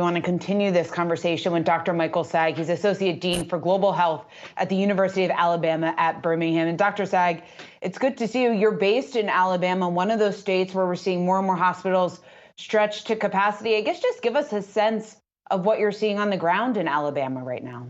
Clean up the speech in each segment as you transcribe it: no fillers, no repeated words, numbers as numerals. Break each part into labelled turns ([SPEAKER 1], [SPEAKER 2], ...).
[SPEAKER 1] want to continue this conversation with Dr. Michael Saag. He's Associate Dean for Global Health at the University of Alabama at Birmingham. And Dr. Saag, it's good to see you. You're based in Alabama, one of those states where we're seeing more and more hospitals stretched to capacity. I guess just give us a sense of what you're seeing on the ground in Alabama right now.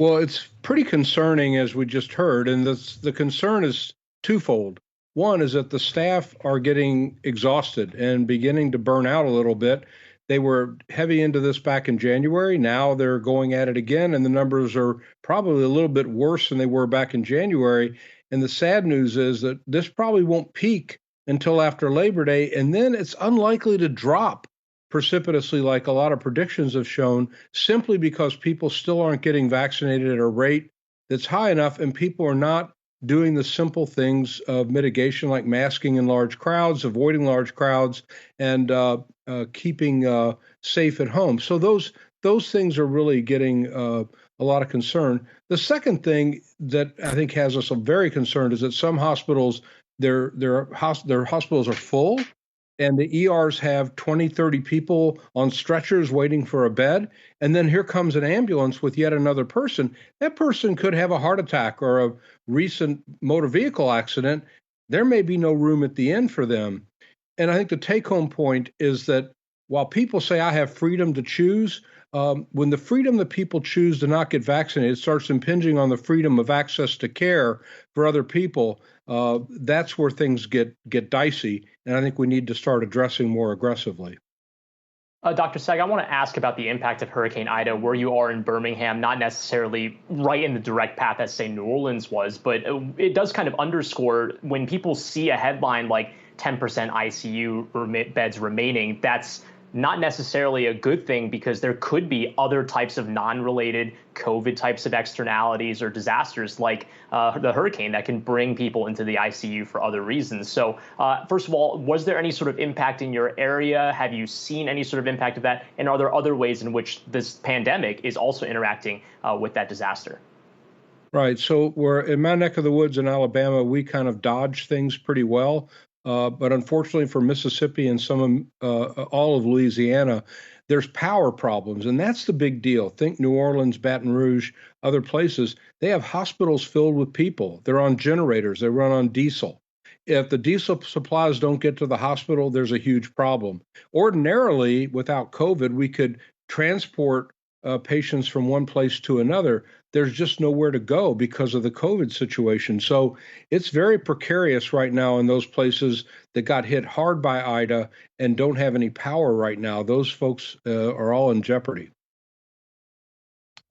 [SPEAKER 2] Well, it's pretty concerning, as we just heard, and the concern is twofold. One is that the staff are getting exhausted and beginning to burn out a little bit. They were heavy into this back in January. Now they're going at it again, and the numbers are probably a little bit worse than they were back in January. And the sad news is that this probably won't peak until after Labor Day, and then it's unlikely to drop precipitously like a lot of predictions have shown, simply because people still aren't getting vaccinated at a rate that's high enough, and people are not doing the simple things of mitigation like masking in large crowds, avoiding large crowds, and keeping safe at home. So those things are really getting a lot of concern. The second thing that I think has us very concerned is that some hospitals, their hospitals are full, and the ERs have 20, 30 people on stretchers waiting for a bed. And then here comes an ambulance with yet another person. That person could have a heart attack or a recent motor vehicle accident. There may be no room at the end for them. And I think the take-home point is that while people say I have freedom to choose, when the freedom that people choose to not get vaccinated starts impinging on the freedom of access to care for other people, that's where things get dicey. And I think we need to start addressing more aggressively.
[SPEAKER 3] Dr. Saag, I want to ask about the impact of Hurricane Ida where you are in Birmingham, not necessarily right in the direct path as, say, New Orleans was, but it does kind of underscore when people see a headline like 10% ICU beds remaining, that's not necessarily a good thing, because there could be other types of non-related COVID types of externalities or disasters like the hurricane that can bring people into the ICU for other reasons. So first of all, was there any sort of impact in your area? Have you seen any sort of impact of that? And are there other ways in which this pandemic is also interacting with that disaster?
[SPEAKER 2] Right. So we're in my neck of the woods in Alabama, we kind of dodge things pretty well. But unfortunately for Mississippi and all of Louisiana, there's power problems. And that's the big deal. Think New Orleans, Baton Rouge, other places. They have hospitals filled with people. They're on generators. They run on diesel. If the diesel supplies don't get to the hospital, there's a huge problem. Ordinarily, without COVID, we could transport patients from one place to another. There's just nowhere to go because of the COVID situation. So it's very precarious right now in those places that got hit hard by Ida and don't have any power right now. Those folks are all in jeopardy.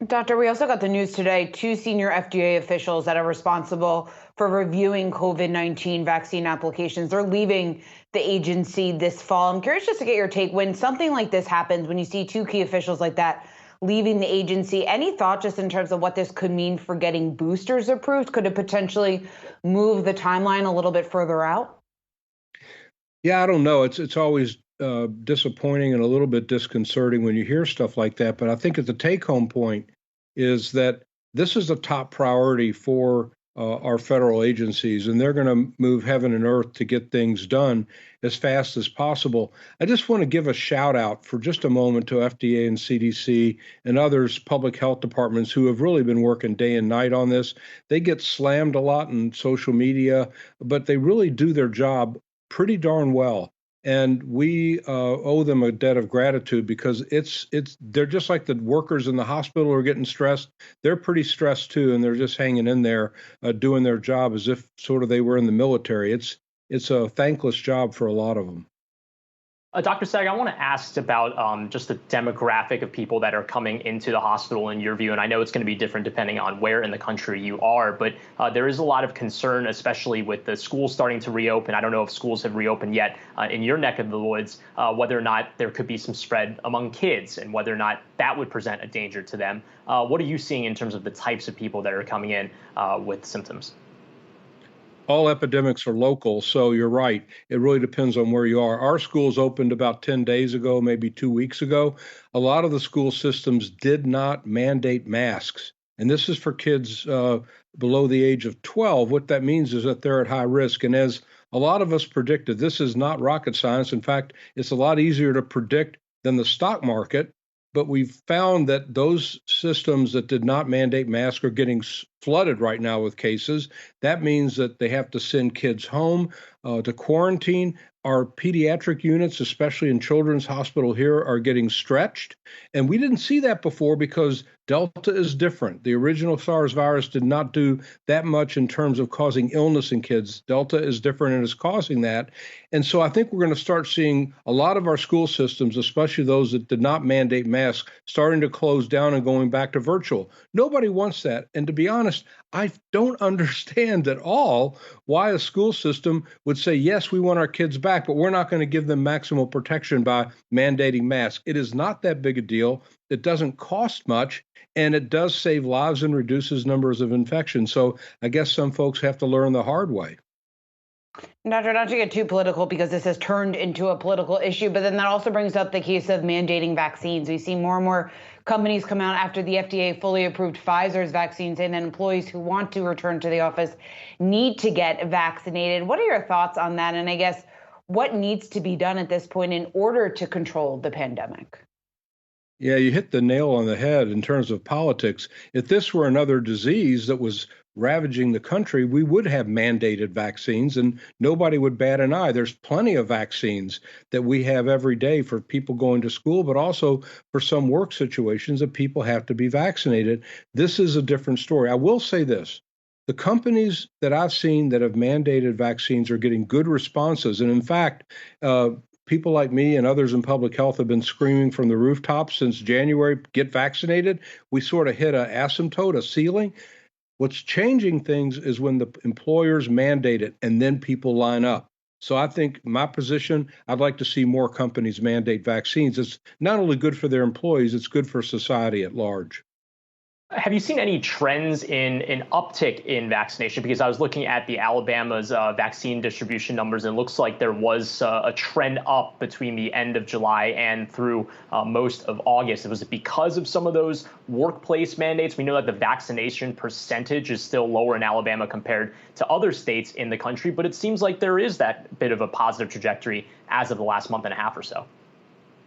[SPEAKER 1] Doctor, we also got the news today, 2 senior FDA officials that are responsible for reviewing COVID-19 vaccine applications. They're leaving the agency this fall. I'm curious just to get your take. When something like this happens, when you see 2 key officials like that leaving the agency, any thought just in terms of what this could mean for getting boosters approved? Could it potentially move the timeline a little bit further out?
[SPEAKER 2] Yeah, I don't know. It's always disappointing and a little bit disconcerting when you hear stuff like that. But I think the take-home point is that this is a top priority for our federal agencies, and they're going to move heaven and earth to get things done as fast as possible. I just want to give a shout out for just a moment to FDA and CDC and others, public health departments, who have really been working day and night on this. They get slammed a lot in social media, but they really do their job pretty darn well. And we owe them a debt of gratitude, because they're just like the workers in the hospital are getting stressed. They're pretty stressed too, and they're just hanging in there, doing their job as if sort of they were in the military. It's a thankless job for a lot of them.
[SPEAKER 3] Dr. Saag, I want to ask about just the demographic of people that are coming into the hospital in your view. And I know it's going to be different depending on where in the country you are, but there is a lot of concern, especially with the schools starting to reopen. I don't know if schools have reopened yet in your neck of the woods, whether or not there could be some spread among kids and whether or not that would present a danger to them. What are you seeing in terms of the types of people that are coming in with symptoms?
[SPEAKER 2] All epidemics are local, so you're right. It really depends on where you are. Our schools opened about 10 days ago, maybe 2 weeks ago. A lot of the school systems did not mandate masks. And this is for kids below the age of 12. What that means is that they're at high risk. And as a lot of us predicted, this is not rocket science. In fact, it's a lot easier to predict than the stock market. But we've found that those systems that did not mandate masks are getting flooded right now with cases. That means that they have to send kids home to quarantine. Our pediatric units, especially in Children's Hospital here, are getting stretched. And we didn't see that before because Delta is different. The original SARS virus did not do that much in terms of causing illness in kids. Delta is different and is causing that. And so I think we're going to start seeing a lot of our school systems, especially those that did not mandate masks, starting to close down and going back to virtual. Nobody wants that. And to be honest, I don't understand at all why a school system would say, yes, we want our kids back, but we're not going to give them maximal protection by mandating masks. It is not that big a deal. It doesn't cost much, and it does save lives and reduces numbers of infections. So I guess some folks have to learn the hard way.
[SPEAKER 1] Doctor, not to get too political because this has turned into a political issue, but then that also brings up the case of mandating vaccines. We see more and more companies come out after the FDA fully approved Pfizer's vaccine, saying that employees who want to return to the office need to get vaccinated. What are your thoughts on that? And I guess what needs to be done at this point in order to control the pandemic?
[SPEAKER 2] Yeah, you hit the nail on the head in terms of politics. If this were another disease that was ravaging the country, we would have mandated vaccines and nobody would bat an eye. There's plenty of vaccines that we have every day for people going to school, but also for some work situations that people have to be vaccinated. This is a different story. I will say this. The companies that I've seen that have mandated vaccines are getting good responses. And in fact, people like me and others in public health have been screaming from the rooftops since January, get vaccinated. We sort of hit an asymptote, a ceiling. What's changing things is when the employers mandate it and then people line up. So I think my position, I'd like to see more companies mandate vaccines. It's not only good for their employees, it's good for society at large.
[SPEAKER 3] Have you seen any trends in an uptick in vaccination? Because I was looking at the Alabama's vaccine distribution numbers, and it looks like there was a trend up between the end of July and through most of August. Was it because of some of those workplace mandates? We know that the vaccination percentage is still lower in Alabama compared to other states in the country, but it seems like there is that bit of a positive trajectory as of the last month and a half or so.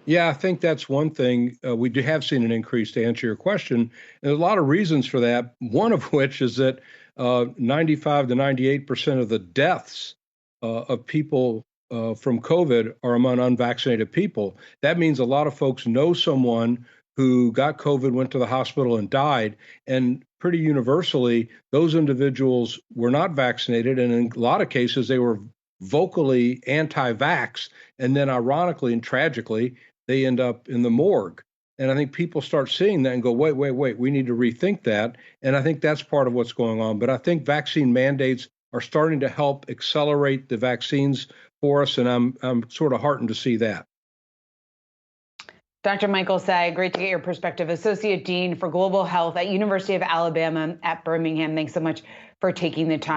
[SPEAKER 2] Yeah, I think that's one thing. We have seen an increase, to answer your question. And there's a lot of reasons for that, one of which is that 95 to 98% of the deaths of people from COVID are among unvaccinated people. That means a lot of folks know someone who got COVID, went to the hospital and died. And pretty universally, those individuals were not vaccinated. And in a lot of cases, they were vocally anti-vax. And then ironically and tragically, they end up in the morgue. And I think people start seeing that and go, wait, we need to rethink that. And I think that's part of what's going on. But I think vaccine mandates are starting to help accelerate the vaccines for us. And I'm sort of heartened to see that.
[SPEAKER 1] Dr. Michael Saag, great to get your perspective. Associate Dean for Global Health at University of Alabama at Birmingham. Thanks so much for taking the time.